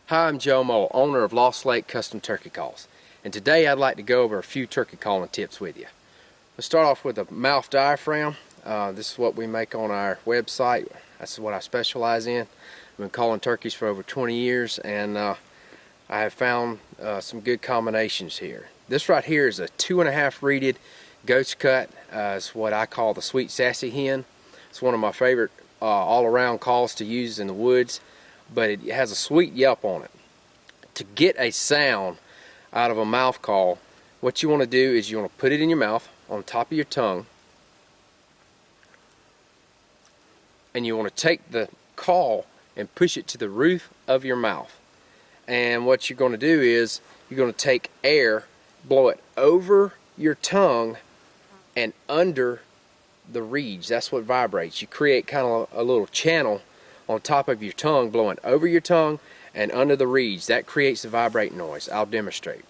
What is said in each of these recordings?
Hi, I'm Joe Moe, owner of Lost Lake Custom Turkey Calls, and today I'd like to go over a few turkey calling tips with you. Let's start off with a mouth diaphragm. This is what we make on our website. That's what I specialize in. I've been calling turkeys for over 20 years, and I have found some good combinations here. This right here is a 2.5 reeded ghost cut. It's what I call the sweet sassy hen. It's one of my favorite all-around calls to use in the woods, but it has a sweet yelp on it. To get a sound out of a mouth call, what you want to do is you want to put it in your mouth on top of your tongue, and you want to take the call and push it to the roof of your mouth. And what you're going to do is you're going to take air, blow it over your tongue and under the reeds. That's what vibrates. You create kind of a little channel on top of your tongue, blowing over your tongue and under the reeds. That creates a vibrating noise. I'll demonstrate.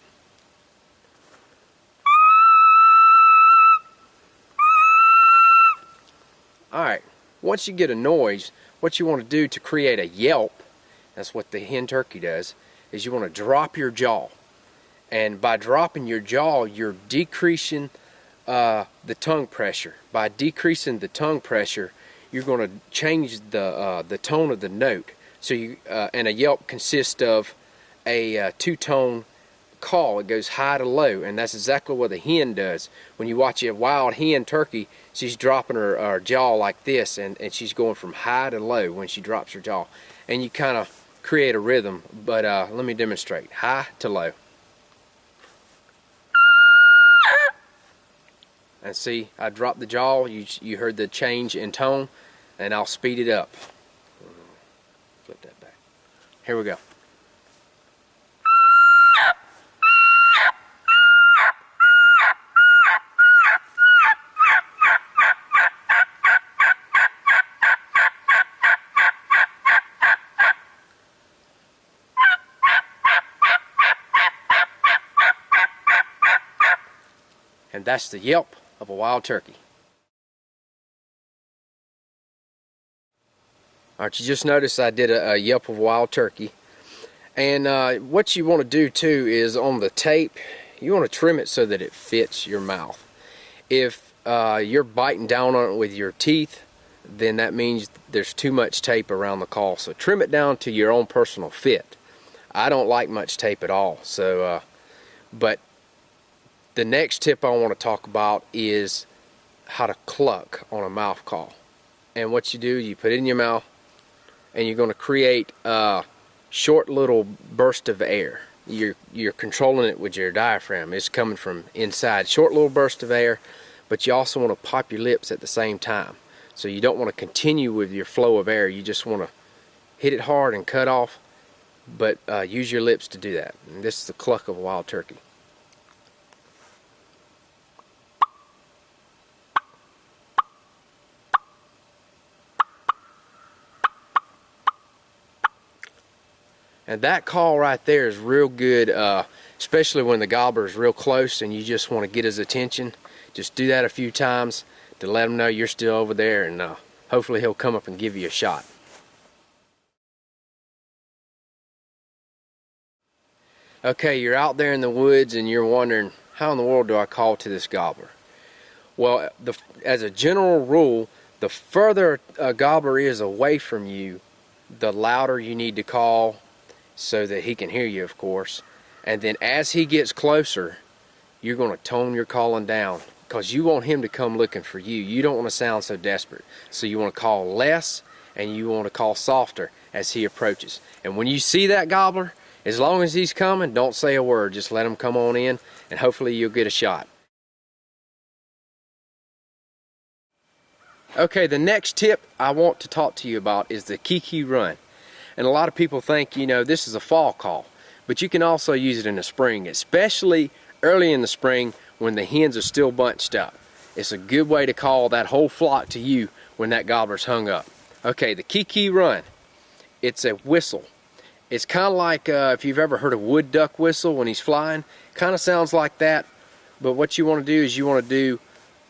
Alright, once you get a noise, what you want to do to create a yelp, that's what the hen turkey does, is you want to drop your jaw. And by dropping your jaw, you're decreasing the tongue pressure. By decreasing the tongue pressure, you're going to change the tone of the note. So and a yelp consists of a two-tone call. It goes high to low, and that's exactly what a hen does. When you watch a wild hen turkey, she's dropping her jaw like this, and she's going from high to low when she drops her jaw. And you kind of create a rhythm, but let me demonstrate. High to low. And see, I dropped the jaw. You heard the change in tone, and I'll speed it up. Flip that back. Here we go. And that's the yelp of a wild turkey. Alright, you just noticed I did a yelp of wild turkey. And what you want to do too is on the tape, you want to trim it so that it fits your mouth. If you're biting down on it with your teeth, then that means there's too much tape around the call. So trim it down to your own personal fit. I don't like much tape at all. So, but the next tip I want to talk about is how to cluck on a mouth call. And what you do, you put it in your mouth, and you're going to create a short little burst of air. You're controlling it with your diaphragm. It's coming from inside. Short little burst of air, but you also want to pop your lips at the same time. So you don't want to continue with your flow of air. You just want to hit it hard and cut off, but use your lips to do that. And this is the cluck of a wild turkey. And that call right there is real good, especially when the gobbler is real close and you just want to get his attention. Just do that a few times to let him know you're still over there, and hopefully he'll come up and give you a shot. Okay, you're out there in the woods and you're wondering, how in the world do I call to this gobbler? Well, as a general rule, the further a gobbler is away from you, the louder you need to call, so that he can hear you, of course. And then as he gets closer, you're going to tone your calling down, because you want him to come looking for you. You don't want to sound so desperate. So you want to call less, and you want to call softer as he approaches. And when you see that gobbler, as long as he's coming, don't say a word. Just let him come on in, and hopefully you'll get a shot. Okay, the next tip I want to talk to you about is the kiki run. And a lot of people think, you know, this is a fall call, but you can also use it in the spring, especially early in the spring when the hens are still bunched up. It's a good way to call that whole flock to you when that gobbler's hung up. Okay, the kiki run, it's a whistle. It's kind of like if you've ever heard a wood duck whistle when he's flying, kind of sounds like that. But what you want to do is you want to do,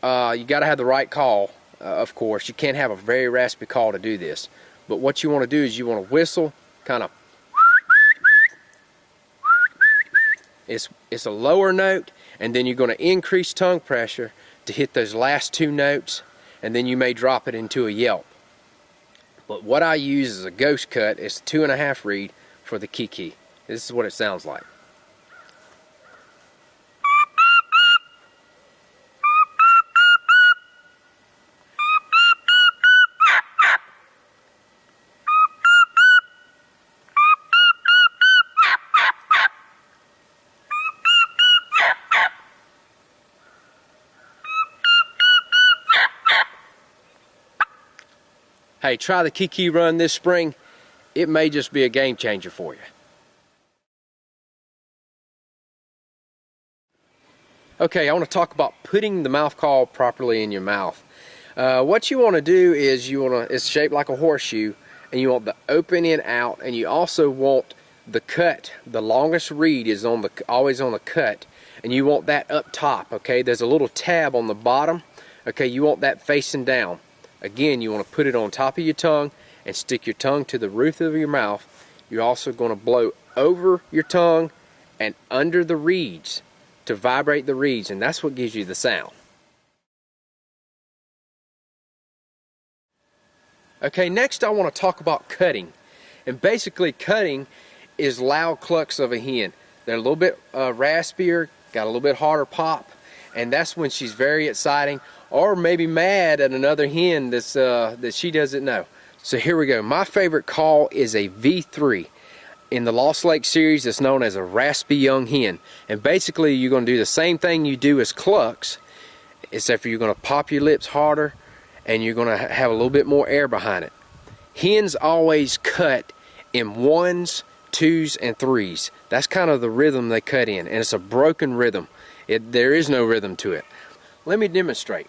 you got to have the right call, of course. You can't have a very raspy call to do this. But what you want to do is you want to whistle, kind of It's a lower note, and then you're going to increase tongue pressure to hit those last two notes, and then you may drop it into a yelp. But what I use is a ghost cut. It's 2.5 reed for the kiki. This is what it sounds like. Hey, try the kiki run this spring. It may just be a game changer for you. Okay, I want to talk about putting the mouth call properly in your mouth. What you want to do is it's shaped like a horseshoe, and you want the open in out, and you also want the cut. The longest reed is always on the cut, and you want that up top. Okay, there's a little tab on the bottom. Okay, you want that facing down. Again, you want to put it on top of your tongue and stick your tongue to the roof of your mouth. You're also going to blow over your tongue and under the reeds to vibrate the reeds, and that's what gives you the sound. Okay, next I want to talk about cutting. And basically cutting is loud clucks of a hen. They're a little bit raspier, got a little bit harder pop, and that's when she's very exciting, or maybe mad at another hen that she doesn't know. So here we go. My favorite call is a V3. In the Lost Lake series, it's known as a raspy young hen. And basically, you're going to do the same thing you do as clucks, except for you're going to pop your lips harder, and you're going to have a little bit more air behind it. Hens always cut in 1s, 2s, and 3s. That's kind of the rhythm they cut in, and it's a broken rhythm. There is no rhythm to it. Let me demonstrate.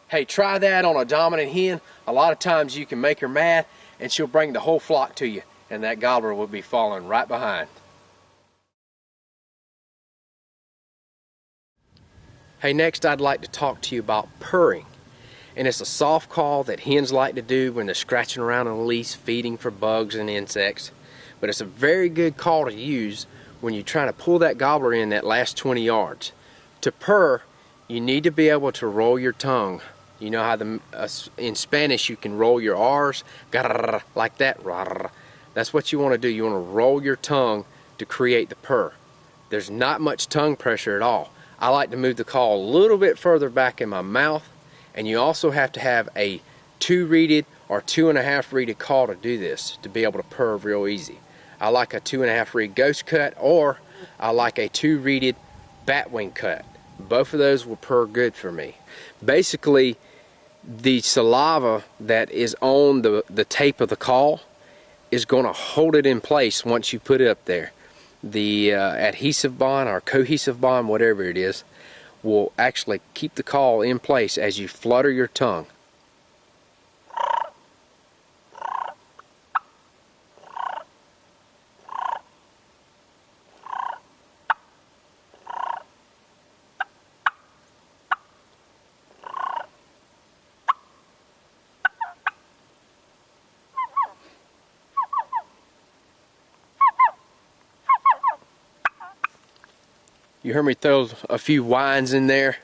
Hey, try that on a dominant hen. A lot of times you can make her mad, and she'll bring the whole flock to you, and that gobbler will be falling right behind. Hey, next I'd like to talk to you about purring. And it's a soft call that hens like to do when they're scratching around in the leaves feeding for bugs and insects. But it's a very good call to use when you're trying to pull that gobbler in that last 20 yards. To purr, you need to be able to roll your tongue. You know how in Spanish you can roll your R's, like that. That's what you want to do. You want to roll your tongue to create the purr. There's not much tongue pressure at all. I like to move the call a little bit further back in my mouth, and you also have to have a 2-reeded or 2.5 reeded call to do this, to be able to purr real easy. I like a 2.5 reed ghost cut, or I like a 2-reeded batwing cut. Both of those will purr good for me. Basically, the saliva that is on the tape of the call is going to hold it in place once you put it up there. The adhesive bond or cohesive bond, whatever it is, will actually keep the call in place as you flutter your tongue. You heard me throw a few whines in there.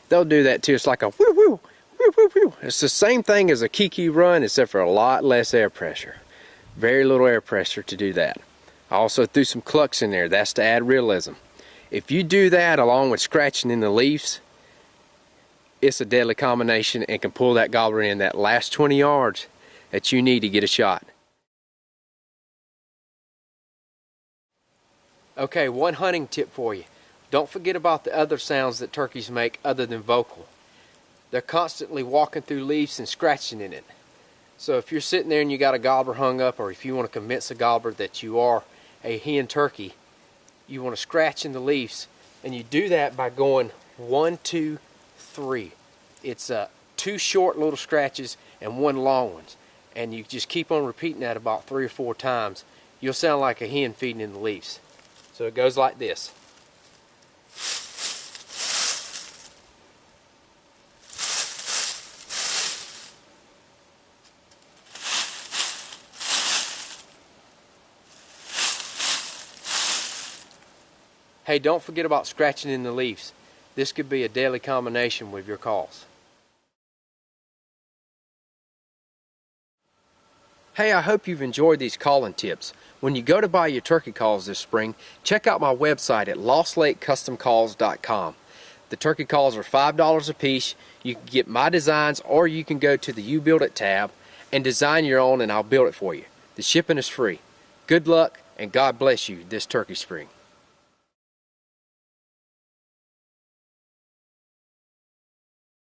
They'll do that too. It's like a woo woo woo woo woo. It's the same thing as a kiki run, except for a lot less air pressure. Very little air pressure to do that. I also threw some clucks in there. That's to add realism. If you do that along with scratching in the leaves, it's a deadly combination and can pull that gobbler in that last 20 yards that you need to get a shot. Okay, one hunting tip for you. Don't forget about the other sounds that turkeys make other than vocal. They're constantly walking through leaves and scratching in it. So if you're sitting there and you got a gobbler hung up, or if you want to convince a gobbler that you are a hen turkey, you want to scratch in the leaves, and you do that by going 1, 2, 3. It's 2 short little scratches and 1 long one, and you just keep on repeating that about 3 or 4 times, you'll sound like a hen feeding in the leaves. So it goes like this. Hey, don't forget about scratching in the leaves. This could be a deadly combination with your calls. Hey, I hope you've enjoyed these calling tips. When you go to buy your turkey calls this spring, check out my website at lostlakecustomcalls.com. The turkey calls are $5 a piece. You can get my designs, or you can go to the You Build It tab and design your own, and I'll build it for you. The shipping is free. Good luck, and God bless you this turkey spring.